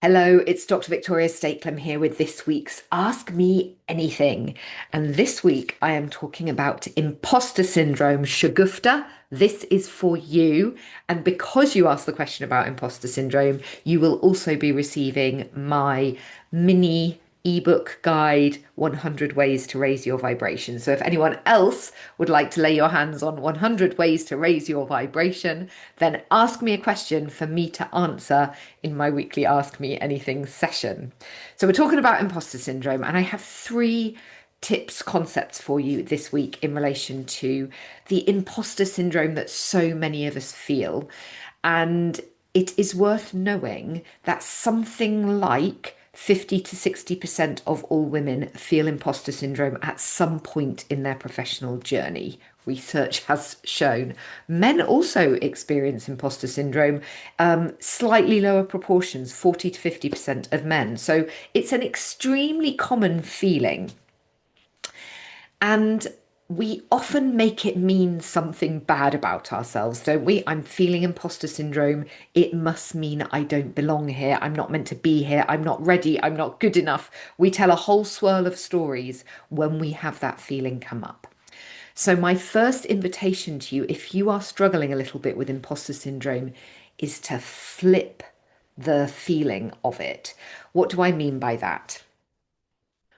Hello, it's Dr. Victoria Stakelum here with this week's Ask Me Anything. And this week I am talking about imposter syndrome. Shagufta, this is for you. And because you asked the question about imposter syndrome, you will also be receiving my mini ebook guide 100 ways to raise your vibration. So if anyone else would like to lay your hands on 100 ways to raise your vibration, then ask me a question for me to answer in my weekly Ask Me Anything session. So we're talking about imposter syndrome, and I have three tips, concepts for you this week in relation to the imposter syndrome that so many of us feel. And it is worth knowing that something like 50 to 60% of all women feel imposter syndrome at some point in their professional journey. Research has shown. Men also experience imposter syndrome, slightly lower proportions, 40 to 50% of men. So it's an extremely common feeling. And we often make it mean something bad about ourselves, don't we? I'm feeling imposter syndrome. It must mean I don't belong here. I'm not meant to be here. I'm not ready. I'm not good enough. We tell a whole swirl of stories when we have that feeling come up. So, my first invitation to you, if you are struggling a little bit with imposter syndrome, is to flip the feeling of it. What do I mean by that?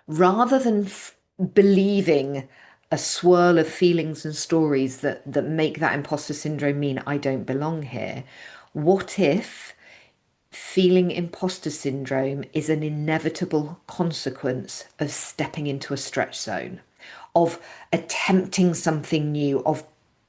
Rather than believing a swirl of feelings and stories that make that imposter syndrome mean I don't belong here, what if feeling imposter syndrome is an inevitable consequence of stepping into a stretch zone, of attempting something new, of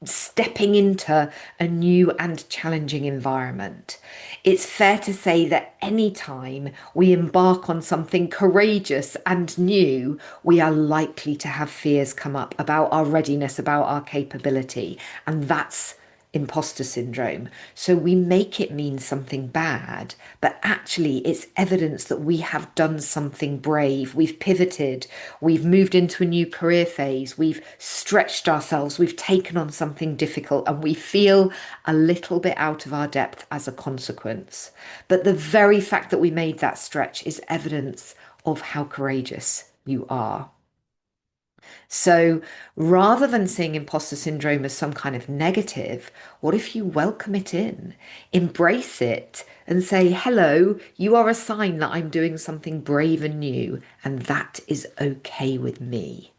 stepping into a new and challenging environment? It's fair to say that anytime we embark on something courageous and new, we are likely to have fears come up about our readiness, about our capability, and that's imposter syndrome. So we make it mean something bad, but actually it's evidence that we have done something brave. We've pivoted, we've moved into a new career phase, we've stretched ourselves, we've taken on something difficult, and we feel a little bit out of our depth as a consequence. But the very fact that we made that stretch is evidence of how courageous you are. So rather than seeing imposter syndrome as some kind of negative, what if you welcome it in, embrace it, and say, hello, you are a sign that I'm doing something brave and new, and that is okay with me.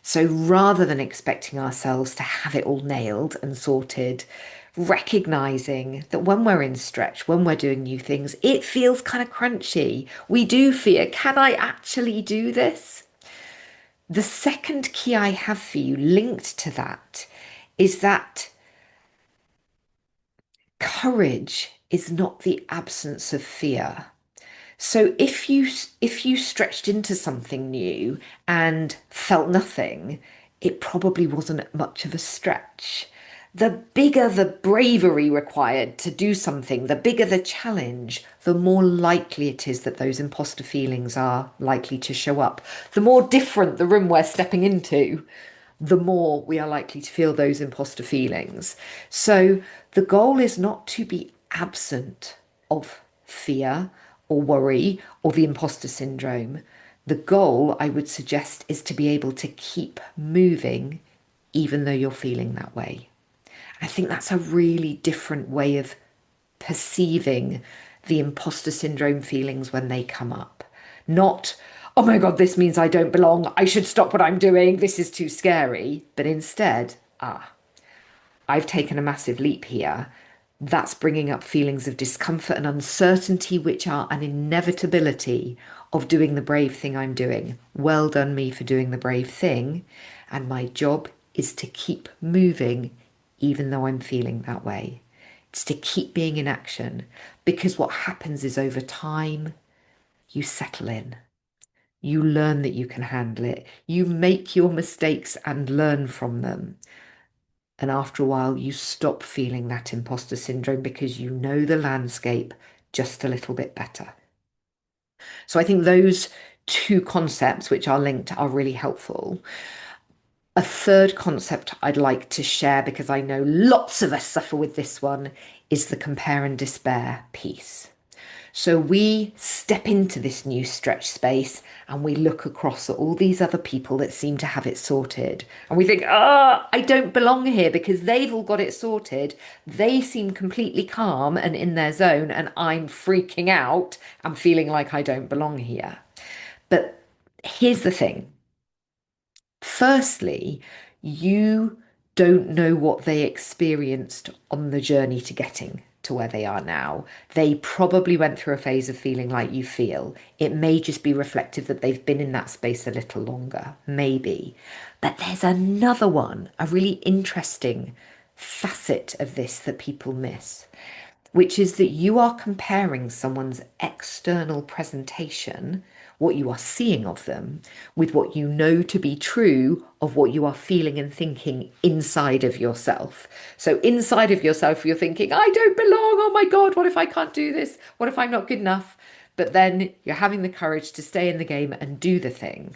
So rather than expecting ourselves to have it all nailed and sorted, recognizing that when we're in stretch, when we're doing new things, it feels kind of crunchy. We do fear, can I actually do this? The second key I have for you linked to that is that courage is not the absence of fear. So if you stretched into something new and felt nothing, it probably wasn't much of a stretch. The bigger the bravery required to do something, the bigger the challenge, the more likely it is that those imposter feelings are likely to show up. The more different the room we're stepping into, the more we are likely to feel those imposter feelings. So the goal is not to be absent of fear or worry or the imposter syndrome. The goal, I would suggest, is to be able to keep moving even though you're feeling that way. I think that's a really different way of perceiving the imposter syndrome feelings when they come up. Not, oh my God, this means I don't belong. I should stop what I'm doing. This is too scary. But instead, I've taken a massive leap here. That's bringing up feelings of discomfort and uncertainty, which are an inevitability of doing the brave thing I'm doing. Well done, me, for doing the brave thing. And my job is to keep moving, even though I'm feeling that way. It's to keep being in action, because what happens is over time, you settle in. You learn that you can handle it. You make your mistakes and learn from them. And after a while, you stop feeling that imposter syndrome because you know the landscape just a little bit better. So I think those two concepts, which are linked, are really helpful. A third concept I'd like to share, because I know lots of us suffer with this one, is the compare and despair piece. So we step into this new stretch space and we look across at all these other people that seem to have it sorted. And we think, ah, I don't belong here because they've all got it sorted. They seem completely calm and in their zone, and I'm freaking out and feeling like I don't belong here. But here's the thing. Firstly, you don't know what they experienced on the journey to getting to where they are now. They probably went through a phase of feeling like you feel. It may just be reflective that they've been in that space a little longer, maybe. But there's another one, a really interesting facet of this that people miss, which is that you are comparing someone's external presentation, what you are seeing of them, with what you know to be true of what you are feeling and thinking inside of yourself. So, inside of yourself, you're thinking, I don't belong. Oh my God, what if I can't do this? What if I'm not good enough? But then you're having the courage to stay in the game and do the thing.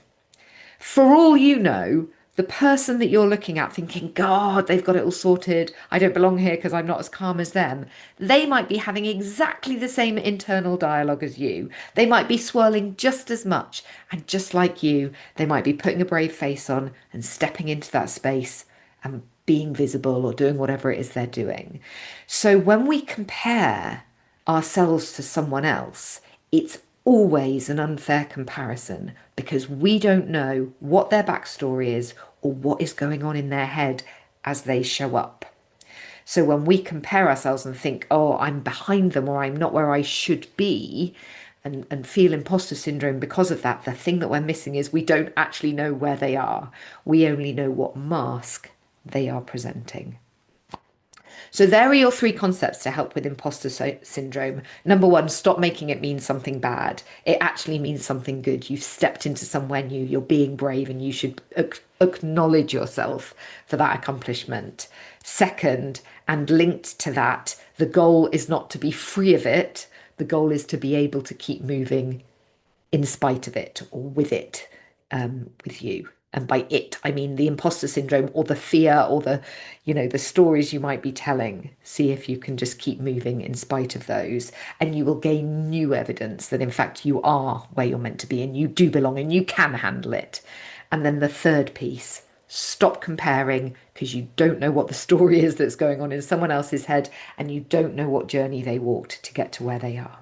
For all you know, the person that you're looking at thinking, God, they've got it all sorted. I don't belong here because I'm not as calm as them. They might be having exactly the same internal dialogue as you. They might be swirling just as much. And just like you, they might be putting a brave face on and stepping into that space and being visible or doing whatever it is they're doing. So when we compare ourselves to someone else, it's always an unfair comparison because we don't know what their backstory is or what is going on in their head as they show up. So when we compare ourselves and think, oh, I'm behind them or I'm not where I should be, and feel imposter syndrome because of that, the thing that we're missing is we don't actually know where they are. We only know what mask they are presenting. So there are your three concepts to help with imposter syndrome. Number one, stop making it mean something bad. It actually means something good. You've stepped into somewhere new. You're being brave and you should acknowledge yourself for that accomplishment. Second, and linked to that, the goal is not to be free of it. The goal is to be able to keep moving in spite of it or with you. And by it, I mean the imposter syndrome or the fear or the stories you might be telling. See if you can just keep moving in spite of those. And you will gain new evidence that, in fact, you are where you're meant to be and you do belong and you can handle it. And then the third piece, stop comparing because you don't know what the story is that's going on in someone else's head and you don't know what journey they walked to get to where they are.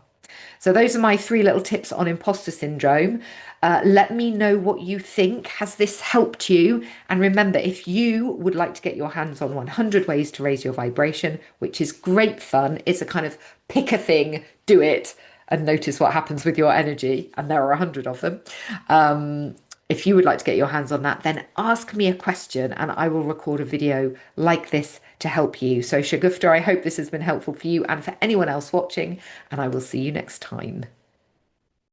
So those are my three little tips on imposter syndrome. Let me know what you think. Has this helped you? And remember, if you would like to get your hands on 100 ways to raise your vibration, which is great fun, it's a kind of pick a thing, do it, and notice what happens with your energy. And there are 100 of them. If you would like to get your hands on that, then ask me a question and I will record a video like this to help you. So Shagufta, I hope this has been helpful for you and for anyone else watching, and I will see you next time.